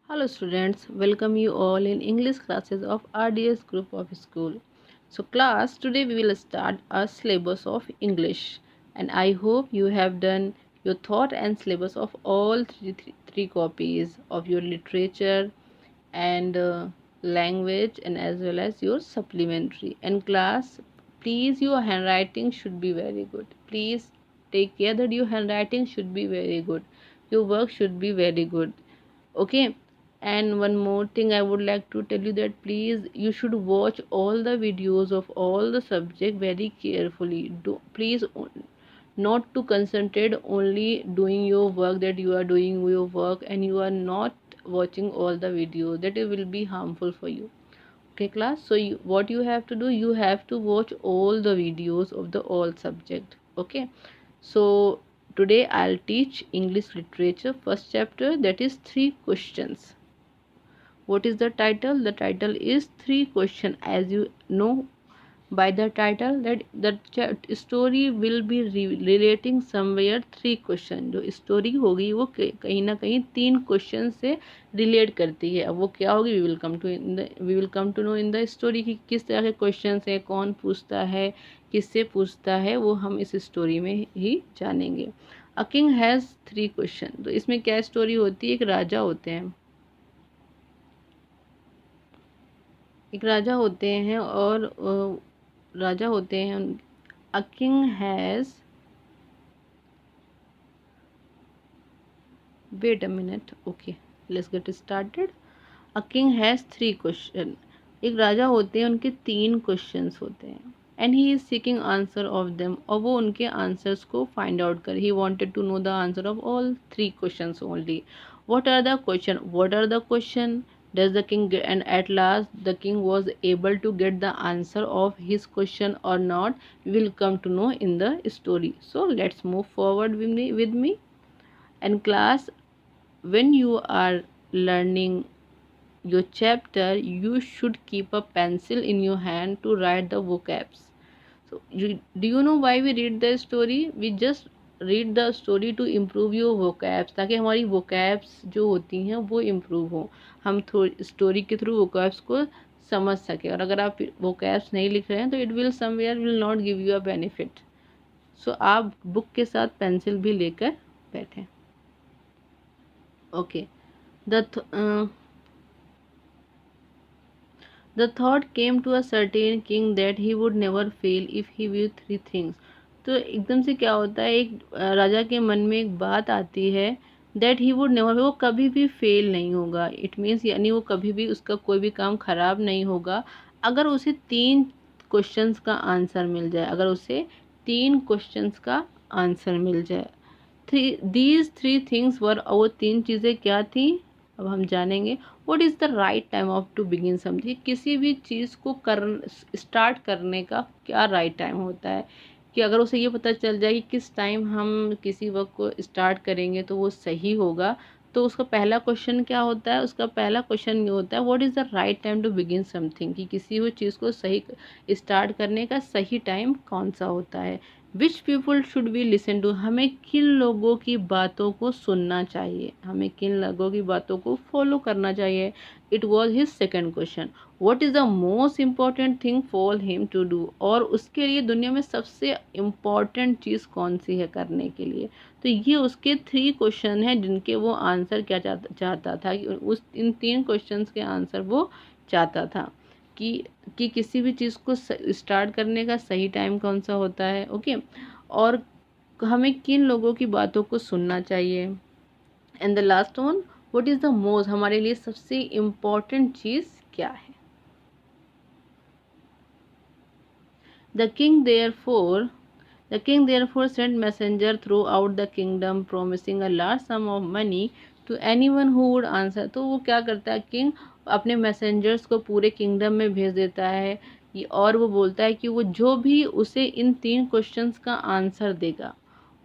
Hello students, welcome you all in English classes of RDS group of school. So class, today we will start our syllabus of English and I hope you have done your thought and syllabus of all three copies of your literature and language and as well as your supplementary. And class, please your handwriting should be very good. Please take care that your handwriting should be very good. Your work should be very good. Okay, and one more thing I would like to tell you that please you should watch all the videos of all the subject very carefully. Do please not to concentrate only doing your work, that you are doing your work and you are not watching all the videos, that it will be harmful for you. Okay class, so what you have to do, you have to watch all the videos of the all subject. Okay, so today I'll teach English literature first chapter, that is three questions. What is the title? The title is three question. As you know by the title that the story will be relating somewhere three question. जो story होगी वो कहीं ना कहीं तीन question से relate करती है. अब वो क्या होगी, we will come to know in the story कि किस तरह के क्वेश्चन है, कौन पूछता है, किससे पूछता है, वो हम इस स्टोरी में ही जानेंगे. अ किंग हैज़ थ्री क्वेश्चन. तो इसमें क्या स्टोरी होती है, एक राजा होते हैं, एक राजा होते हैं और राजा होते हैं. A king has, wait a minute, okay let's get started. A king has three question. एक राजा होते हैं, उनके तीन क्वेश्चंस होते हैं. And he is seeking answer of them, और वो उनके आंसर्स को फाइंड आउट कर. He wanted to know the answer of all three questions only. What are the question, what are the question does the king get, and at last the king was able to get the answer of his question or not, we will come to know in the story. So let's move forward with me. And class, when you are learning your chapter, you should keep a pencil in your hand to write the vocabs. So do you know why we read the story? We just read the story to improve your vocabs, ताकि हमारी vocabs जो होती हैं वो improve हो, हम थोड़ी story के थ्रू vocabs को समझ सके. और अगर आप vocabs नहीं लिख रहे हैं तो it will somewhere will not give you a benefit. So आप बुक के साथ पेंसिल भी लेकर बैठें. Okay. The The thought came to a certain king that he would never fail if he viewed three things. तो एकदम से क्या होता है, एक राजा के मन में एक बात आती है, दैट ही वुड नेवर, वो कभी भी फेल नहीं होगा. इट मीन्स यानी वो कभी भी उसका कोई भी काम खराब नहीं होगा अगर उसे तीन क्वेश्चंस का आंसर मिल जाए. अगर उसे तीन क्वेश्चंस का आंसर मिल जाए. दीज थ्री थिंग्स वर, वो तीन चीज़ें क्या थी अब हम जानेंगे. What is the right time of to begin something, किसी भी चीज़ को स्टार्ट करने का क्या राइट टाइम होता है. कि अगर उसे ये पता चल जाए कि किस टाइम हम किसी वर्क को स्टार्ट करेंगे तो वो सही होगा, तो उसका पहला क्वेश्चन क्या होता है, उसका पहला क्वेश्चन ये होता है, what is the right time to begin something, कि किसी भी चीज़ को सही स्टार्ट करने का सही टाइम कौन सा होता है. Which people should be listen to, हमें किन लोगों की बातों को सुनना चाहिए, हमें किन लोगों की बातों को फॉलो करना चाहिए. It was his second question. What is the most important thing for him to do, और उसके लिए दुनिया में सबसे इम्पॉर्टेंट चीज़ कौन सी है करने के लिए. तो ये उसके थ्री क्वेश्चन हैं जिनके वो आंसर क्या चाहता था, कि उस इन तीन क्वेश्चंस के आंसर वो चाहता था. कि किसी भी चीज़ को स्टार्ट करने का सही टाइम कौन सा होता है. ओके, और हमें किन लोगों की बातों को सुनना चाहिए. And the last one, what is the most, हमारे लिए सबसे इम्पॉर्टेंट चीज़ क्या है. The king therefore The king therefore sent messenger throughout the kingdom promising a large sum of money to anyone who would answer. तो वो क्या करता है, किंग अपने मैसेंजर्स को पूरे किंगडम में भेज देता है, और वो बोलता है कि वो जो भी उसे इन तीन क्वेश्चंस का आंसर देगा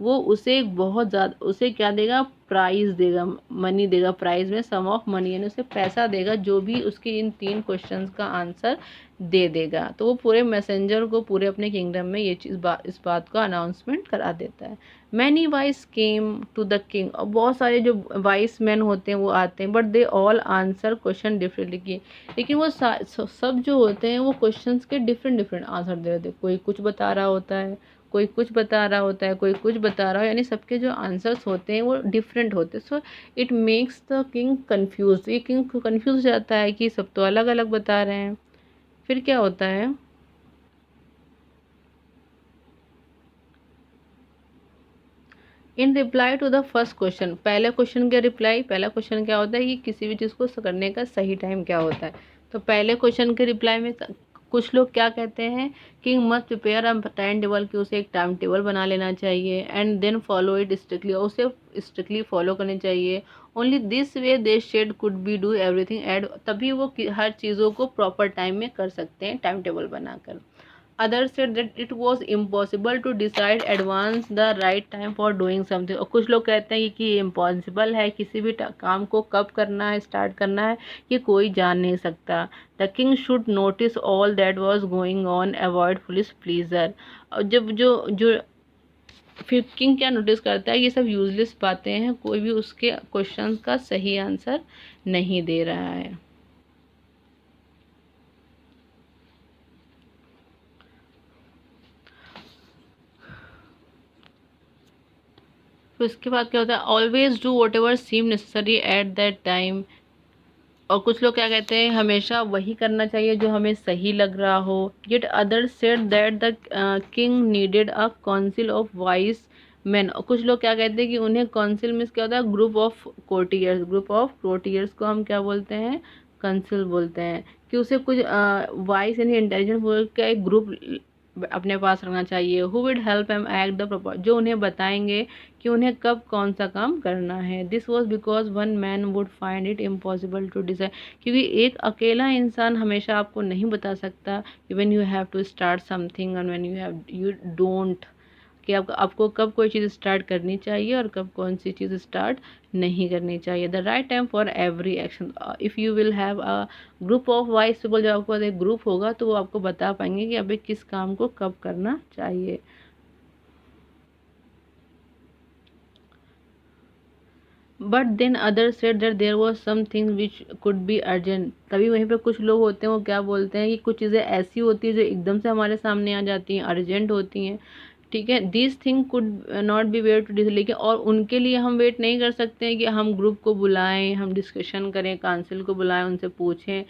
वो उसे बहुत ज़्यादा, उसे क्या देगा, प्राइज़ देगा, मनी देगा, प्राइज़ में सम ऑफ मनी, यानी उसे पैसा देगा जो भी उसके इन 3 क्वेश्चंस का आंसर दे देगा। तो वो पूरे मैसेंजर को पूरे अपने किंगडम में ये चीज़ इस बात का अनाउंसमेंट करा देता है। Many wise came to the king, और बहुत सारे जो वाइस मैन होते हैं वो आते हैं, but they all answer question differently, लेकिन वो सब जो होते हैं वो क्वेश्चंस के डिफरेंट डिफरेंट आंसर दे रहे थे। कोई कुछ बता रहा होता है, कोई कुछ बता रहा होता है, कोई कुछ बता रहा है, यानी सबके जो आंसर्स होते हैं वो डिफरेंट होते हैं। So it makes the king confuse, ये किंग कंफ्यूज हो जाता है कि सब तो अलग अलग बता रहे हैं। फिर क्या होता है, in reply to the first question, पहले क्वेश्चन के रिप्लाई, पहला क्वेश्चन क्या होता है कि किसी भी चीज़ को करने का सही टाइम क्या होता है। तो पहले क्वेश्चन के रिप्लाई में कुछ लोग क्या कहते हैं, king must prepare a time table, कि उसे एक टाइम टेबल बना लेना चाहिए, and then follow it strictly, और उसे स्ट्रिक्टली फॉलो करनी चाहिए। Only this way they shed could be do everything add, तभी वो हर चीज़ों को प्रॉपर टाइम में कर सकते हैं टाइम टेबल बनाकर। Others said that it was impossible to decide advance the right time for doing something, और कुछ लोग कहते हैं कि इम्पॉसिबल है, किसी भी काम को कब करना है, स्टार्ट करना है, ये कोई जान नहीं सकता। The king should notice all that was going on, avoid foolish pleaser, और जब जो जो फिर किंग क्या नोटिस करता है, ये सब यूजलेस बातें हैं, कोई भी उसके क्वेश्चन का सही आंसर नहीं दे रहा है। फिर उसके बाद क्या होता है, always do whatever seem necessary at that time, और कुछ लोग क्या कहते हैं, हमेशा वही करना चाहिए जो हमें सही लग रहा हो। Yet others said that the king needed a council of vice man, और कुछ लोग क्या कहते हैं कि उन्हें काउंसिल में क्या होता है, group of courtiers, group of courtiers को हम क्या बोलते हैं, काउंसिल बोलते हैं, कि उसे कुछ वाइस यानी इंटेलिजेंट वर्ग का एक ग्रुप अपने पास रखना चाहिए। Who would help them act the proper, जो उन्हें बताएंगे कि उन्हें कब कौन सा काम करना है। This was because one man would find it impossible to decide, क्योंकि एक अकेला इंसान हमेशा आपको नहीं बता सकता when you have to start something and when you don't, कि आपको कब कोई चीज़ स्टार्ट करनी चाहिए और कब कौन सी चीज़ स्टार्ट नहीं करनी चाहिए। The right time for every action, if you will have a group of vice people, जब आपके पास एक ग्रुप होगा तो वो आपको बता पाएंगे कि अभी किस काम को कब करना चाहिए। But then other said that there was some things which could be urgent, तभी वहीं पे कुछ लोग होते हैं वो क्या बोलते हैं कि कुछ चीज़ें ऐसी होती है जो एकदम से हमारे सामने आ जाती हैं, अर्जेंट होती हैं, ठीक है। This thing could not be wait to this, लेकिन और उनके लिए हम वेट नहीं कर सकते हैं कि हम ग्रुप को बुलाएं, हम डिस्कशन करें, काउंसिल को बुलाएं, उनसे पूछें।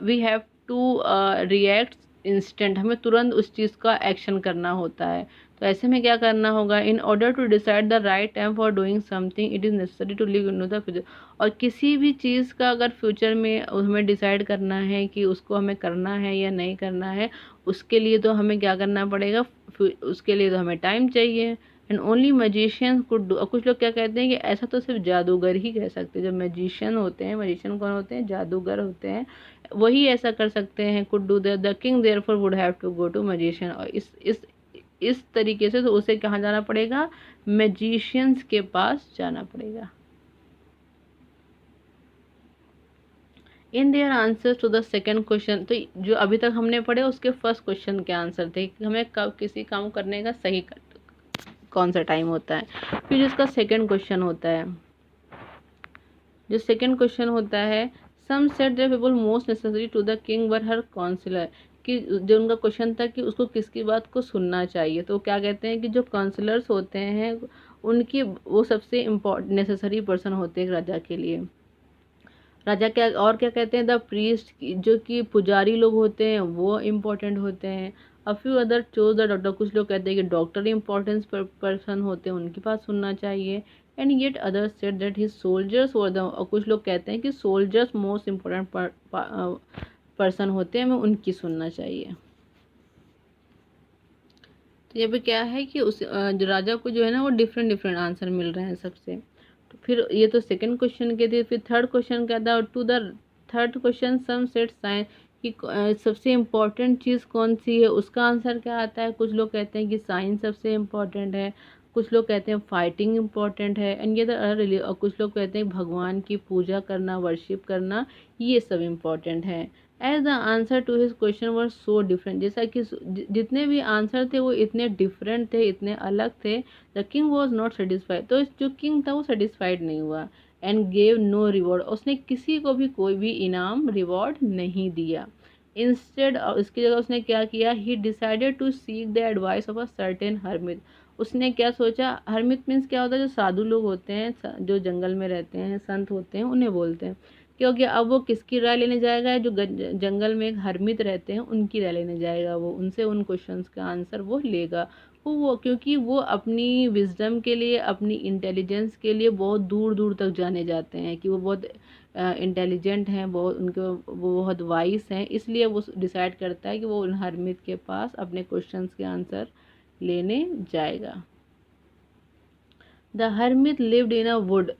We have to react instant, हमें तुरंत उस चीज़ का एक्शन करना होता है। तो ऐसे में क्या करना होगा, in order to decide the right time for doing something it is necessary to live in the future, और किसी भी चीज़ का अगर फ्यूचर में हमें डिसाइड करना है कि उसको हमें करना है या नहीं करना है, उसके लिए तो हमें क्या करना पड़ेगा, उसके लिए तो हमें टाइम चाहिए। And only magician could do, और कुछ लोग क्या कहते हैं कि ऐसा तो सिर्फ जादूगर ही कह सकते हैं, जब मैजिशियन होते हैं, मैजिशियन कौन होते हैं, जादूगर होते हैं, वही ऐसा कर सकते हैं। Could do the king therefore would have to go to magician, और इस तरीके से तो उसे कहाँ जाना पड़ेगा, मैजिशियंस के पास जाना पड़ेगा। In their answer to the second question, तो जो अभी तक हमने पढ़े उसके फर्स्ट क्वेश्चन के आंसर थे कि हमें कब किसी काम करने का सही कौन सा टाइम होता है। फिर जिसका सेकेंड क्वेश्चन होता है, जो सेकेंड क्वेश्चन होता है, some said that people most necessary to the king were her councillor, कि जो उनका क्वेश्चन था कि उसको किसकी बात को सुनना चाहिए, तो क्या कहते हैं कि जो काउंसलर्स होते हैं उनकी, वो सबसे इम्पोर्टेंट नेसेसरी पर्सन होते हैं राजा के लिए। राजा क्या और क्या कहते हैं, द प्रीस्ट, जो कि पुजारी लोग होते हैं वो इम्पोर्टेंट होते हैं। A few other chose the doctor, कुछ लोग कहते हैं कि डॉक्टर इंपॉर्टेंस पर्सन होते हैं, उनके पास सुनना चाहिए। And yet others said that his soldiers were the, और कुछ लोग कहते हैं कि सोल्जर्स मोस्ट इम्पोर्टेंट पर्सन होते हैं, हमें उनकी सुनना चाहिए। तो ये भी क्या है कि उस जो राजा को जो है ना वो डिफरेंट डिफरेंट आंसर मिल रहे हैं सबसे। तो फिर ये तो सेकंड क्वेश्चन के थे। फिर थर्ड क्वेश्चन क्या था, to the third question some said science, कि सबसे इम्पोर्टेंट चीज़ कौन सी है, उसका आंसर क्या आता है। कुछ लोग कहते हैं कि साइंस सबसे इम्पोर्टेंट है, कुछ लोग कहते हैं फाइटिंग इम्पोर्टेंट है, एंड ये और कुछ लोग कहते हैं भगवान की पूजा करना, वर्शिप करना, ये सब इम्पोर्टेंट है। As the answer to his question were so different, जैसा कि जितने भी आंसर थे वो इतने डिफरेंट थे, इतने अलग थे, the king was not satisfied, तो जो किंग था वो सेटिस्फाइड नहीं हुआ, एंड गेव नो रिवॉर्ड, उसने किसी को भी कोई भी इनाम रिवॉर्ड नहीं दिया। इंस्टेड इसकी जगह उसने क्या किया, he decided to seek the advice of a certain hermit, उसने क्या सोचा, हर्मिट मीन्स क्या होता है, जो साधु लोग होते हैं, जो जंगल में रहते हैं, संत होते हैं, उन्हें बोलते हैं। क्योंकि अब वो किसकी राय लेने जाएगा, जो जंगल में एक हर्मित रहते हैं उनकी राय लेने जाएगा, वो उनसे उन क्वेश्चंस का आंसर वो लेगा। वो क्योंकि वो अपनी विजडम के लिए, अपनी इंटेलिजेंस के लिए बहुत दूर दूर तक जाने जाते हैं, कि वो बहुत इंटेलिजेंट हैं, बहुत उनके वो बहुत वाइस हैं, इसलिए वो डिसाइड करता है कि वो उन हर्मित के पास अपने क्वेश्चंस के आंसर लेने जाएगा। The hermit lived in a wood,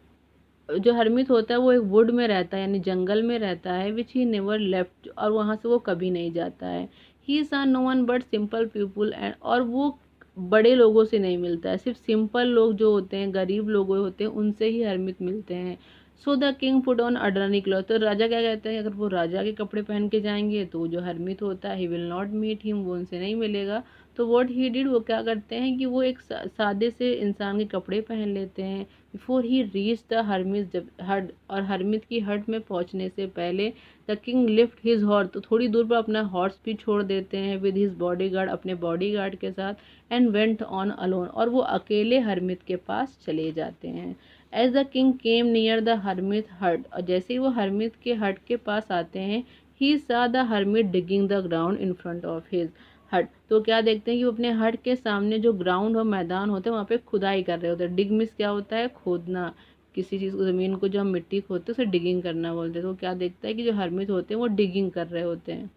जो हर्मित होता है वो एक वुड में रहता है, यानी जंगल में रहता है, विच ही नेवर लेफ्ट, और वहाँ से वो कभी नहीं जाता है। He saw no one but simple people, and और वो बड़े लोगों से नहीं मिलता है, सिर्फ सिंपल लोग जो होते हैं, गरीब लोग होते हैं, उनसे ही हर्मित मिलते हैं। So the king put on ordinary cloth, तो राजा क्या कहते हैं, अगर वो राजा के कपड़े पहन के जाएंगे तो जो हर्मित होता है, he will not meet him, वो उनसे नहीं मिलेगा। तो व्हाट ही डिड, वो क्या करते हैं कि वो एक सादे से इंसान के कपड़े पहन लेते हैं। Before he reach the hermit hut, और हर्मित की हट में पहुंचने से पहले the king lift his horse, तो थोड़ी दूर पर अपना हॉर्स भी छोड़ देते हैं, विद हिज बॉडीगार्ड, अपने बॉडीगार्ड के साथ, एंड वेंट ऑन अलोन, और वो अकेले हर्मित के पास चले जाते हैं। As the king came near the hermit hut, और जैसे ही वो हर्मित के हट के पास आते हैं, ही सा the hermit digging the ground in front of his हट, तो क्या देखते हैं कि वो अपने हट के सामने जो ग्राउंड और मैदान होते हैं वहाँ पे खुदाई कर रहे होते हैं। डिग मिस क्या होता है, खोदना, किसी चीज़ को, ज़मीन को जो हम मिट्टी खोदते हैं उसे डिगिंग करना बोलते हैं। तो क्या देखता है कि जो हर्मित होते हैं वो डिगिंग कर रहे होते हैं।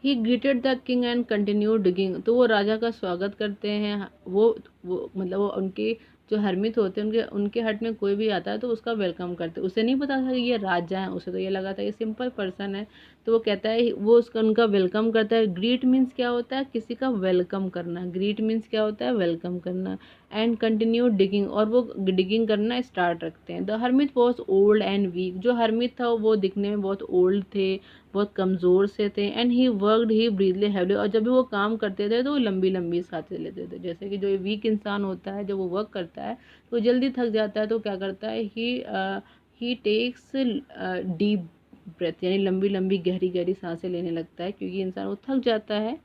ही greeted the king and continue digging, तो वो राजा का स्वागत करते हैं, वो मतलब वो उनके जो हर्मित होते हैं, उनके उनके हट में कोई भी आता है तो उसका वेलकम करते हैं। उसे नहीं पता था कि ये राजा है, उसे तो ये लगा था ये सिंपल पर्सन है, तो वो कहता है, वो उसका उनका वेलकम करता है। ग्रीट मीन्स क्या होता है, किसी का वेलकम करना, ग्रीट मीन्स क्या होता है, वेलकम करना। एंड कंटिन्यू डिगिंग, और वो डिगिंग करना स्टार्ट रखते हैं। The hermit was old and weak, जो हर्मित था वो दिखने में बहुत ओल्ड थे, बहुत कमज़ोर से थे। And he worked he breathily heavily, और जब भी वो काम करते थे तो वो लंबी लंबी सांसें लेते थे। जैसे कि जो वीक इंसान होता है, जब वो वर्क करता है तो जल्दी थक जाता है, तो क्या करता है, ही टेक्स डीप ब्रेथ, यानी लंबी लंबी गहरी गहरी सांसें लेने लगता है, क्योंकि इंसान वो थक जाता है।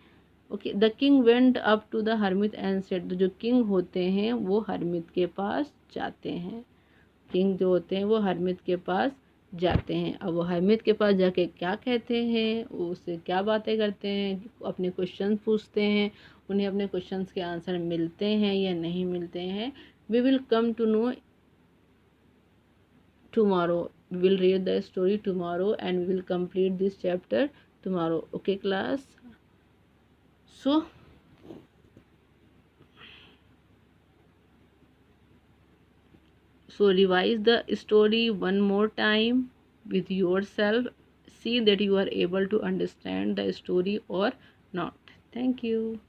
Okay, the king went up to the hermit and said, तो जो किंग होते हैं वो हर्मित के पास जाते हैं, किंग जो होते हैं वो हर्मित के पास जाते हैं। अब वो हर्मित के पास जाके क्या कहते हैं, वो उससे क्या बातें करते हैं, अपने क्वेश्चन पूछते हैं, उन्हें अपने क्वेश्चंस के आंसर मिलते हैं या नहीं मिलते हैं, we will come to know tomorrow. We will read the story tomorrow and we will complete this chapter tomorrow. Okay class, so revise the story one more time with yourself, see that you are able to understand the story or not. Thank you.